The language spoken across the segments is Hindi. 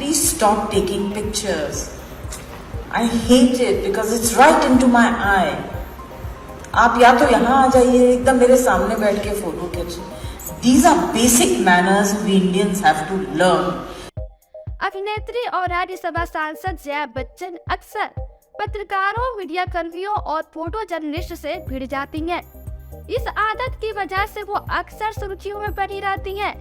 please stop taking pictures. I hate it because it's right into my eye. आप या तो यहाँ आ जाइए, एकदम मेरे सामने बैठ के photo खींचिए. These are basic manners we Indians have to learn. अभिनेत्री और राज्यसभा सांसद जया बच्चन अक्सर पत्रकारों, मीडिया कर्मियों और फोटो जर्नलिस्ट से भिड़ जाती हैं। इस आदत की वजह से वो अक्सर सुर्खियों में बनी रहती हैं।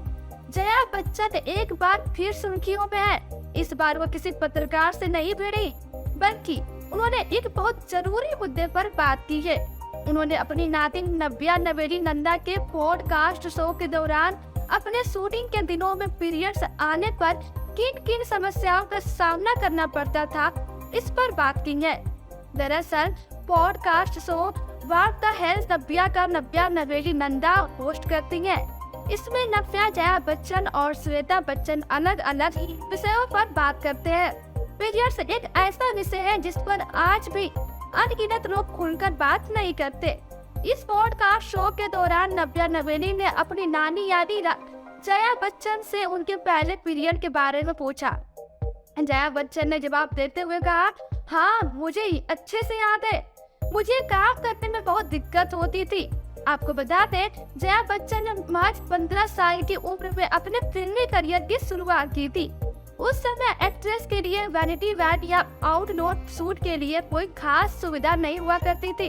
जया बच्चन एक बार फिर सुर्खियों में है। इस बार वो किसी पत्रकार से नहीं भिड़ी, बल्कि उन्होंने एक बहुत जरूरी मुद्दे पर बात की है। उन्होंने अपनी नातिन नव्या नवेली नंदा के पॉडकास्ट शो के दौरान अपने शूटिंग के दिनों में पीरियड्स आने पर किन किन समस्याओं का सामना करना पड़ता था, इस पर बात की है। दरअसल podcast show what the health Navya का नव्या नवेली नंदा होस्ट करती हैं। इसमें नव्या, जया बच्चन और श्वेता बच्चन अलग अलग विषयों पर बात करते हैं। पीरियड्स एक ऐसा विषय है जिस पर आज भी अनगिनत लोग खुलकर बात नहीं करते। इस पॉडकास्ट शो के दौरान नव्या नवेली ने अपनी नानी यानी जया बच्चन से उनके पहले पीरियड के बारे में पूछा। जया बच्चन ने जवाब देते हुए कहा, हाँ मुझे अच्छे से याद है, मुझे काम करने में बहुत दिक्कत होती थी। आपको बता दें, जया बच्चन ने महज 15 साल की उम्र में अपने फिल्मी करियर की शुरुआत की थी। उस समय एक्ट्रेस के लिए वैनिटी वैन या आउटडोर शूट के लिए कोई खास सुविधा नहीं हुआ करती थी।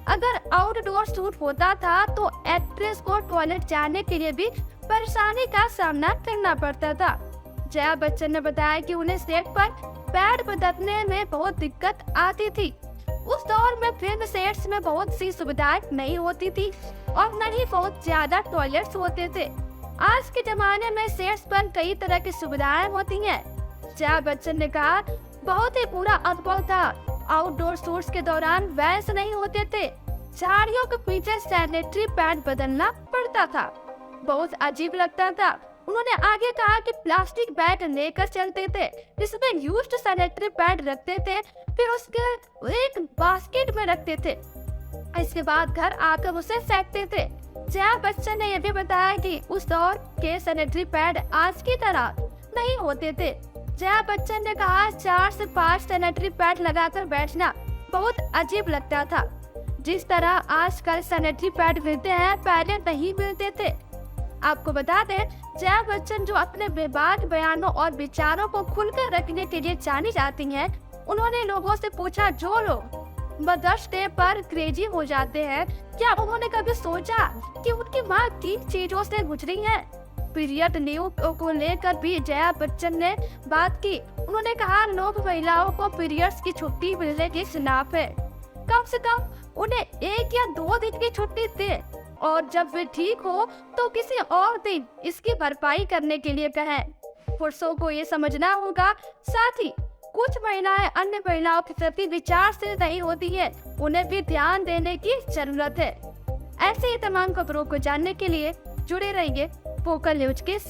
अगर आउटडोर शूट होता था तो एक्ट्रेस को टॉयलेट जाने के लिए भी परेशानी का सामना करना पड़ता था। जया बच्चन ने बताया कि उन्हें सेट पर पैड बदलने में बहुत दिक्कत आती थी। उस दौर में फिल्म सेट्स में बहुत सी सुविधाएं नहीं होती थी और न ही बहुत ज्यादा टॉयलेट्स होते थे। आज के जमाने में सेट्स पर कई तरह की सुविधाएं होती हैं। जया बच्चन ने कहा, बहुत ही बुरा अनुभव था। आउटडोर शूट्स के दौरान वैंस नहीं होते थे, झाड़ियों के पीछे सैनिटरी पैड बदलना पड़ता था, बहुत अजीब लगता था। उन्होंने आगे कहा कि प्लास्टिक बैग लेकर चलते थे, जिसमें यूज्ड सैनिटरी पैड रखते थे, फिर उसके एक बास्केट में रखते थे। इसके बाद घर आकर उसे फेंकते थे। जया बच्चन ने यह भी बताया कि उस दौर के सैनिटरी पैड आज की तरह नहीं होते थे। जया बच्चन ने कहा, 4 से 5 सैनिटरी पैड लगाकर बैठना बहुत अजीब लगता था। जिस तरह आजकल सैनिटरी पैड मिलते हैं, पहले नहीं मिलते थे। आपको बता दें, जया बच्चन जो अपने बेबाक बयानों और विचारों को खुलकर रखने के लिए जानी जाती हैं, उन्होंने लोगों से पूछा, जो लोग मदर्स डे पर क्रेजी हो जाते हैं, क्या उन्होंने कभी सोचा कि उनकी माँ किन चीजों से गुजरी है? पीरियड न्यूज को लेकर भी जया बच्चन ने बात की। उन्होंने कहा, लोग महिलाओं को पीरियड्स की छुट्टी मिलने के खिलाफ है। कम से कम उन्हें 1 या 2 दिन की छुट्टी दे और जब वे ठीक हो तो किसी और दिन इसकी भरपाई करने के लिए कहें। पुरुषों को ये समझना होगा। साथ ही कुछ महिलाएं अन्य महिलाओं के प्रति विचारशील नहीं होती है, उन्हें भी ध्यान देने की जरूरत है। ऐसे ही तमाम खबरों को जानने के लिए जुड़े रहिए वोकल न्यूज के साथ।